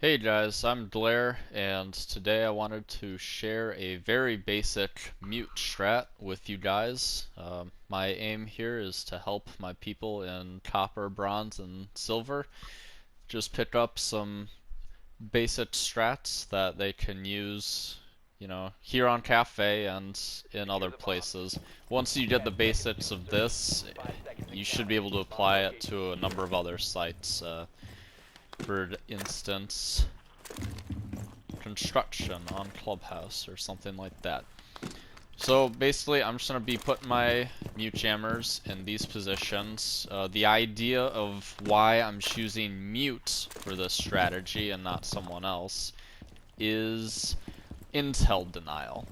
Hey guys, I'm Blair, and today I wanted to share a very basic mute strat with you guys. My aim here is to help my people in copper, bronze, and silver just pick up some basic strats that they can use, here on Kafe and in other places. Once you get the basics of this, you should be able to apply it to a number of other sites. For instance, construction on Clubhouse or something like that. So basically, I'm just going to be putting my mute jammers in these positions. The idea of why I'm choosing mute for this strategy and not someone else is intel denial.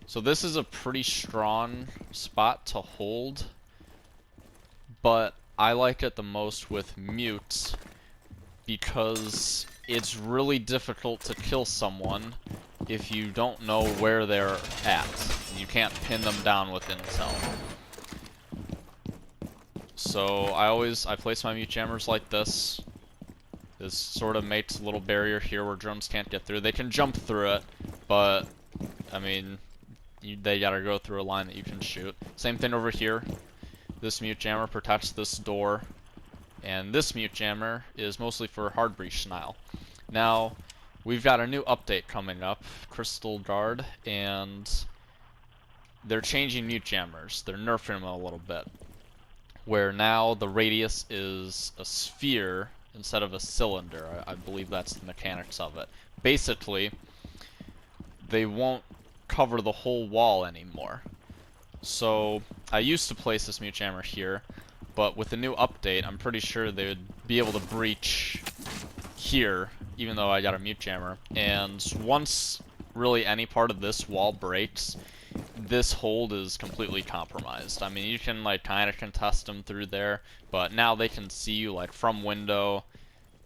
So this is a pretty strong spot to hold, but I like it the most with mute because it's really difficult to kill someone if you don't know where they're at. You can't pin them down with intel. So I place my mute jammers like this. This sort of makes a little barrier here where drones can't get through. They can jump through it, but I mean, they gotta go through a line that you can shoot. Same thing over here. This mute jammer protects this door, and this mute jammer is mostly for hard breach denial. Now, we've got a new update coming up, Crystal Guard, and they're changing mute jammers. They're nerfing them a little bit, where now the radius is a sphere instead of a cylinder. I believe that's the mechanics of it. Basically, they won't cover the whole wall anymore. So, I used to place this mute jammer here, but with the new update, I'm pretty sure they would be able to breach here, even though I got a mute jammer. And once really any part of this wall breaks, this hold is completely compromised. I mean, you can like kind of contest them through there, but now they can see you like from window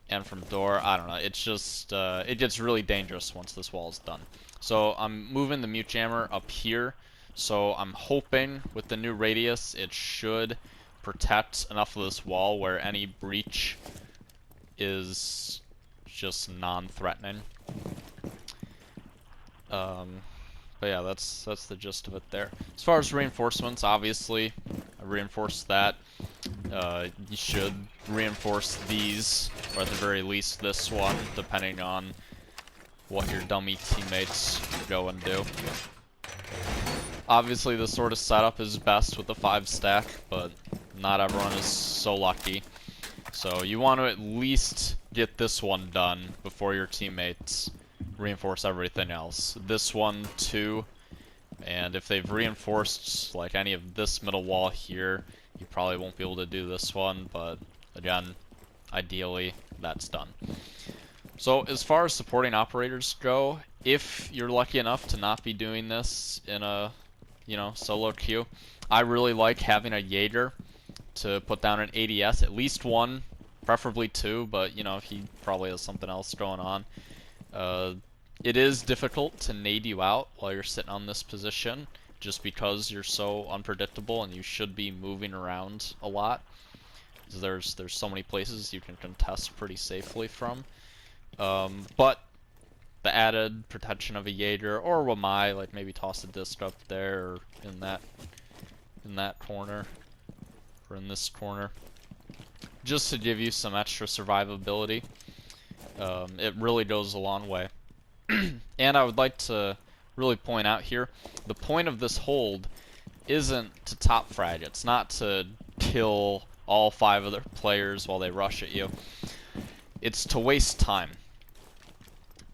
and from door. I don't know. It's just it gets really dangerous once this wall is done. So I'm moving the mute jammer up here. So I'm hoping with the new radius it should protect enough of this wall where any breach is just non-threatening. But yeah, that's the gist of it there. As far as reinforcements, obviously, I reinforced that. You should reinforce these, or at the very least this one, depending on what your dummy teammates go and do. Obviously, this sort of setup is best with the 5-stack, but not everyone is so lucky. So you want to at least get this one done before your teammates reinforce everything else. This one too, and if they've reinforced like any of this middle wall here, you probably won't be able to do this one, but again, ideally that's done. So as far as supporting operators go, if you're lucky enough to not be doing this in a solo queue, I really like having a Jaeger to put down an ADS, at least one, preferably two, but he probably has something else going on. It is difficult to nade you out while you're sitting on this position, just because you're so unpredictable and you should be moving around a lot. There's so many places you can contest pretty safely from. But the added protection of a Jaeger or Wamai, like maybe toss a disc up there or in that corner or in this corner, just to give you some extra survivability. It really goes a long way. And I would like to really point out here, the point of this hold isn't to top frag. It's not to kill all 5 other players while they rush at you. It's to waste time.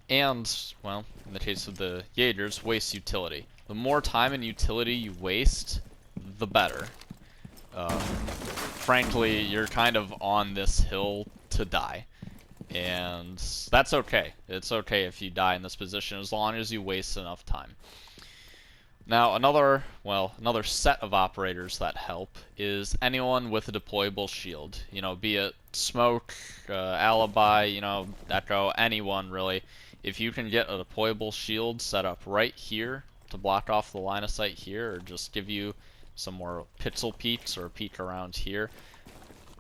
And, well, in the case of the Jaegers, waste utility. The more time and utility you waste, the better. Frankly, you're kind of on this hill to die. And that's okay. It's okay if you die in this position as long as you waste enough time. Now, another set of operators that help is anyone with a deployable shield. Be it Smoke, Alibi, Echo, anyone really. If you can get a deployable shield set up right here to block off the line of sight here, or just give you some more pixel peeks or a peek around here,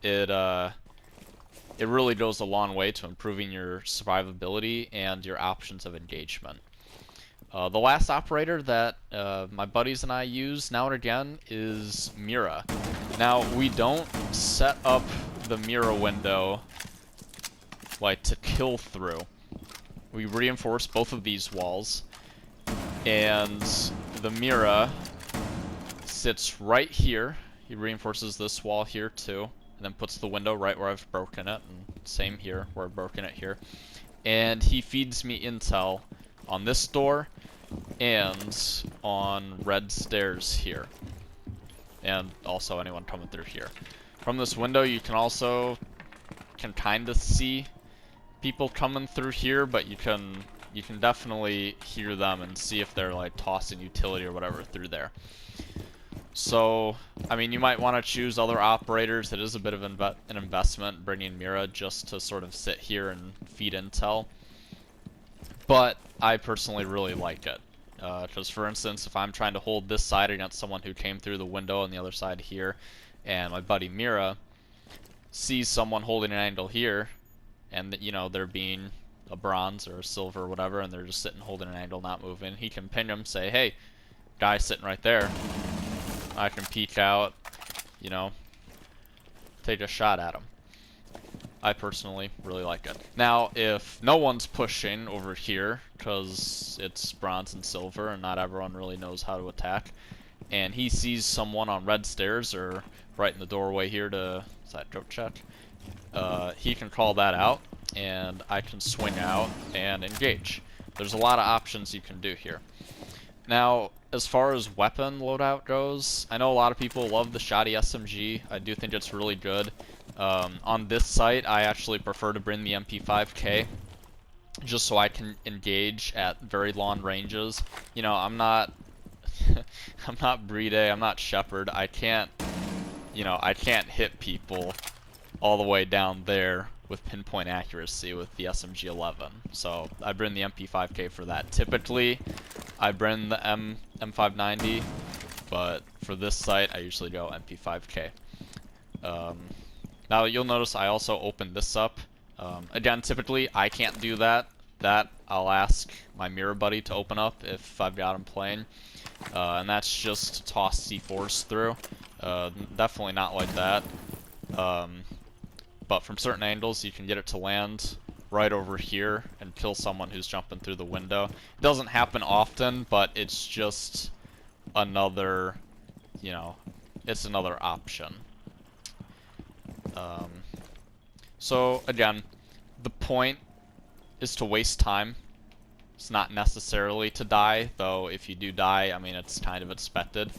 it it really goes a long way to improving your survivability and your options of engagement. The last operator that my buddies and I use now and again is Mira. Now, we don't set up the Mira window like to kill through. We reinforce both of these walls, and the Mira sits right here. He reinforces this wall here too, and then puts the window right where I've broken it, and same here where I've broken it here. And he feeds me intel on this door and on red stairs here, and also anyone coming through here. From this window you can also kind of see people coming through here, but you can definitely hear them and see if they're like tossing utility or whatever through there. So, I mean, you might want to choose other operators. It is a bit of an investment bringing Mira just to sort of sit here and feed intel. But I personally really like it. Because, for instance, if I'm trying to hold this side against someone who came through the window on the other side here, and my buddy Mira sees someone holding an angle here, and, you know, they're being a bronze or a silver or whatever, and they're just sitting holding an angle, not moving, he can ping them, say, hey, guy sitting right there. I can peek out, you know, take a shot at him. I personally really like it. Now, if no one's pushing over here, because it's bronze and silver and not everyone really knows how to attack, and he sees someone on red stairs or right in the doorway here to, is that joke check? He can call that out, and I can swing out and engage. There's a lot of options you can do here. Now, as far as weapon loadout goes, I know a lot of people love the shoddy SMG. I do think it's really good. On this site, I actually prefer to bring the MP5K, just so I can engage at very long ranges. You know, I'm not, I'm not Brede, I'm not Shepard. I can't, you know, I can't hit people all the way down there with pinpoint accuracy with the SMG-11. So I bring the MP5K for that. Typically, I bring the M590, but for this site, I usually go MP5K. Now you'll notice I also opened this up. Again, typically I can't do that. That I'll ask my Mira buddy to open up if I've got him playing. And that's just to toss C4s through. Definitely not like that. But from certain angles you can get it to land right over here and kill someone who's jumping through the window. It doesn't happen often, but it's just another, you know, it's another option. So again, the point is to waste time. It's not necessarily to die, though if you do die, I mean, it's kind of expected.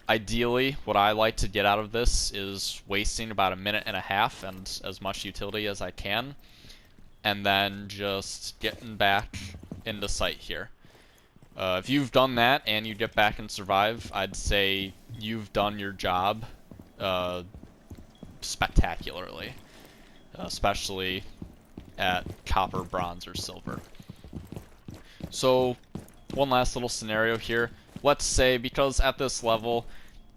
Ideally, what I like to get out of this is wasting about 1.5 minutes and as much utility as I can, and then just getting back into sight here. If you've done that and you get back and survive, I'd say you've done your job spectacularly, especially at copper, bronze, or silver. So, one last little scenario here. Let's say, because at this level,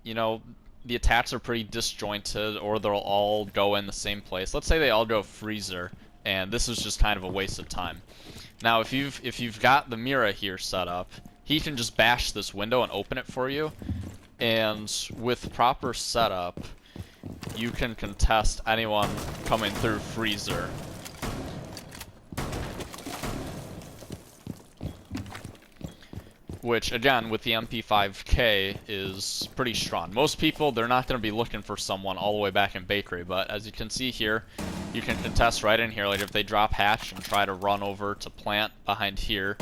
you know, the attacks are pretty disjointed, or they'll all go in the same place. Let's say they all go freezer, and this is just kind of a waste of time. Now, if you've got the Mira here set up, he can just bash this window and open it for you, and with proper setup, you can contest anyone coming through freezer. Which, again, with the MP5K is pretty strong. Most people, they're not going to be looking for someone all the way back in bakery, but as you can see here, you can contest right in here. Like if they drop hatch and try to run over to plant behind here,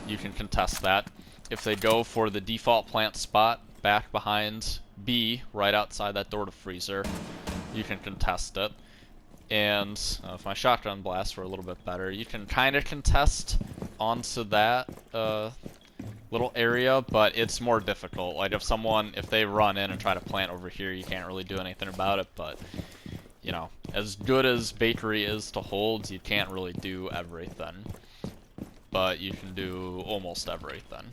you can contest that. If they go for the default plant spot back behind B, right outside that door to freezer, you can contest it. And if my shotgun blasts were a little bit better, you can kind of contest onto that little area, but it's more difficult. Like if they run in and try to plant over here, you can't really do anything about it, but you know, as good as bakery is to hold, you can't really do everything. But you can do almost everything.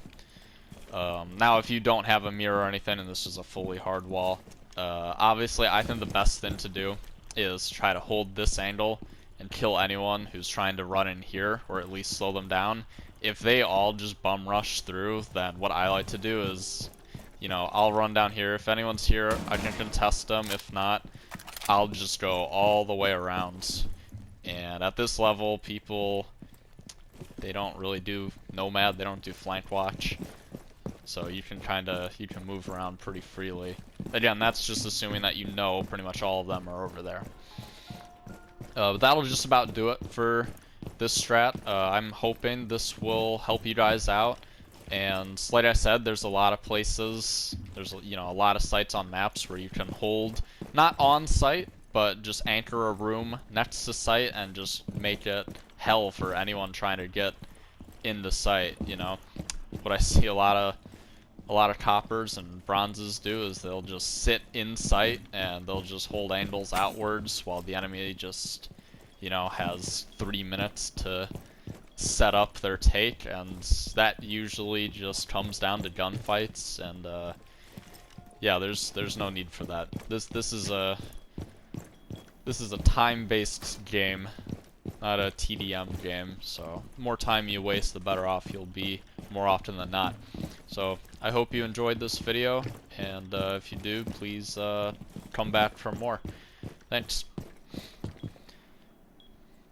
Now if you don't have a mirror or anything and this is a fully hard wall, obviously I think the best thing to do is try to hold this angle and kill anyone who's trying to run in here, or at least slow them down. If they all just bum rush through, then what I like to do is, you know, I'll run down here. If anyone's here, I can contest them. If not, I'll just go all the way around. And at this level, people, they don't really do nomad, they don't do flank watch. So you can move around pretty freely. Again, that's just assuming that you know pretty much all of them are over there. But that'll just about do it for this strat. I'm hoping this will help you guys out. And like I said, there's a lot of places, there's, you know, a lot of sites on maps where you can hold, not on site, but just anchor a room next to site and just make it hell for anyone trying to get into site, you know. What I see a lot of coppers and bronzes do is they'll just sit in sight and they'll just hold angles outwards while the enemy just, you know, has 3 minutes to set up their take, and that usually just comes down to gunfights. And yeah, there's no need for that. This is a time-based game, not a TDM game. So more time you waste, the better off you'll be, more often than not. So I hope you enjoyed this video, and if you do, please come back for more. Thanks.